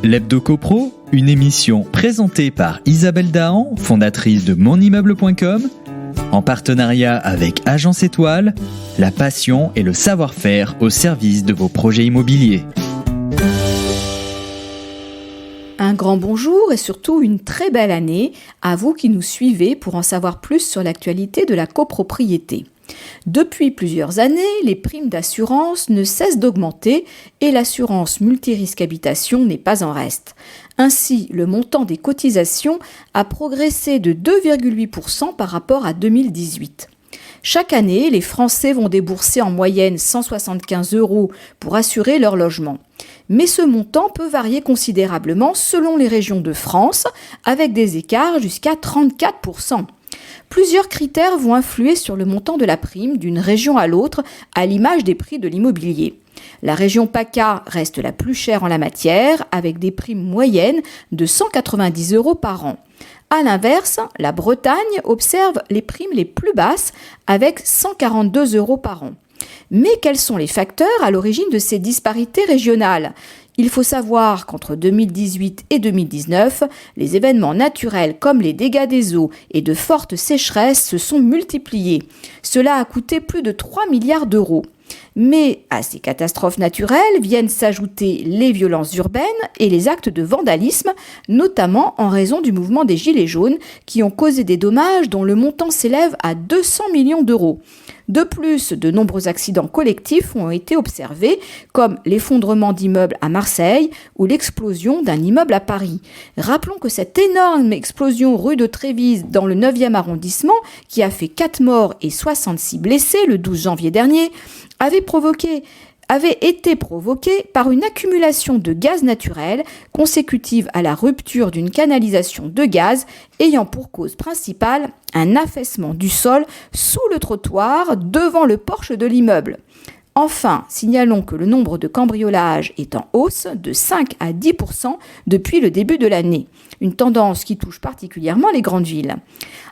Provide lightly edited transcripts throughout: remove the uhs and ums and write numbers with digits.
L'Hebdo CoPro, une émission présentée par Isabelle Dahan, fondatrice de monimmeuble.com, en partenariat avec Agence Étoile, la passion et le savoir-faire au service de vos projets immobiliers. Un grand bonjour et surtout une très belle année à vous qui nous suivez pour en savoir plus sur l'actualité de la copropriété. Depuis plusieurs années, les primes d'assurance ne cessent d'augmenter et l'assurance multirisque habitation n'est pas en reste. Ainsi, le montant des cotisations a progressé de 2,8% par rapport à 2018. Chaque année, les Français vont débourser en moyenne 175 € pour assurer leur logement. Mais ce montant peut varier considérablement selon les régions de France, avec des écarts jusqu'à 34%. Plusieurs critères vont influer sur le montant de la prime d'une région à l'autre, à l'image des prix de l'immobilier. La région PACA reste la plus chère en la matière, avec des primes moyennes de 190 € par an. A l'inverse, la Bretagne observe les primes les plus basses, avec 142 € par an. Mais quels sont les facteurs à l'origine de ces disparités régionales ? Il faut savoir qu'entre 2018 et 2019, les événements naturels comme les dégâts des eaux et de fortes sécheresses se sont multipliés. Cela a coûté plus de 3 milliards d'euros. Mais à ces catastrophes naturelles viennent s'ajouter les violences urbaines et les actes de vandalisme, notamment en raison du mouvement des Gilets jaunes qui ont causé des dommages dont le montant s'élève à 200 millions d'euros. De plus, de nombreux accidents collectifs ont été observés, comme l'effondrement d'immeubles à Marseille ou l'explosion d'un immeuble à Paris. Rappelons que cette énorme explosion rue de Trévise dans le 9e arrondissement, qui a fait 4 morts et 66 blessés le 12 janvier dernier, avait été provoquée par une accumulation de gaz naturel consécutive à la rupture d'une canalisation de gaz ayant pour cause principale un affaissement du sol sous le trottoir devant le porche de l'immeuble. Enfin, signalons que le nombre de cambriolages est en hausse de 5 à 10% depuis le début de l'année, une tendance qui touche particulièrement les grandes villes.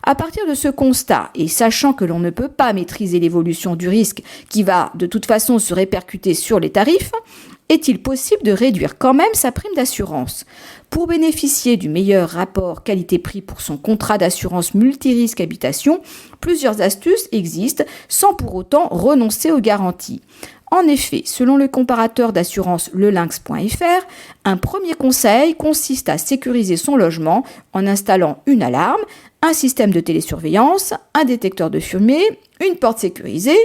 À partir de ce constat, et sachant que l'on ne peut pas maîtriser l'évolution du risque qui va de toute façon se répercuter sur les tarifs, est-il possible de réduire quand même sa prime d'assurance ? Pour bénéficier du meilleur rapport qualité-prix pour son contrat d'assurance multirisque habitation, plusieurs astuces existent sans pour autant renoncer aux garanties. En effet, selon le comparateur d'assurance lelinx.fr, un premier conseil consiste à sécuriser son logement en installant une alarme, un système de télésurveillance, un détecteur de fumée, une porte sécurisée.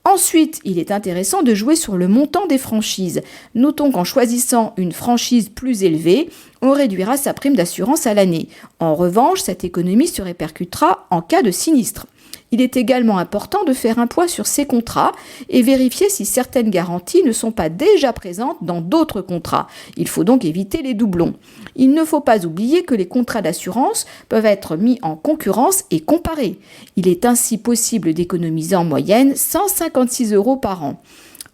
Ensuite, il est intéressant de jouer sur le montant des franchises. Notons qu'en choisissant une franchise plus élevée, on réduira sa prime d'assurance à l'année. En revanche, cette économie se répercutera en cas de sinistre. Il est également important de faire un point sur ces contrats et vérifier si certaines garanties ne sont pas déjà présentes dans d'autres contrats. Il faut donc éviter les doublons. Il ne faut pas oublier que les contrats d'assurance peuvent être mis en concurrence et comparés. Il est ainsi possible d'économiser en moyenne 156 € par an.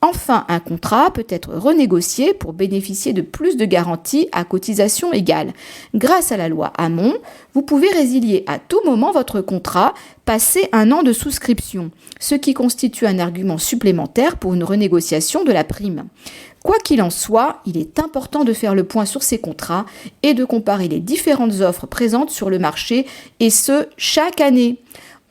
Enfin, un contrat peut être renégocié pour bénéficier de plus de garanties à cotisation égale. Grâce à la loi Hamon, vous pouvez résilier à tout moment votre contrat, passer 1 an de souscription, ce qui constitue un argument supplémentaire pour une renégociation de la prime. Quoi qu'il en soit, il est important de faire le point sur ces contrats et de comparer les différentes offres présentes sur le marché, et ce, chaque année.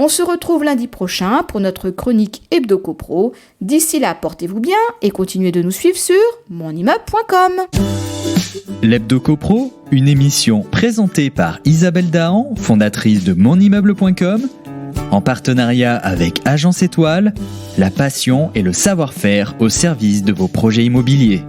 On se retrouve lundi prochain pour notre chronique Hebdo CoPro. D'ici là, portez-vous bien et continuez de nous suivre sur monimmeuble.com. L'Hebdo CoPro, une émission présentée par Isabelle Dahan, fondatrice de monimmeuble.com, en partenariat avec Agence Étoile, la passion et le savoir-faire au service de vos projets immobiliers.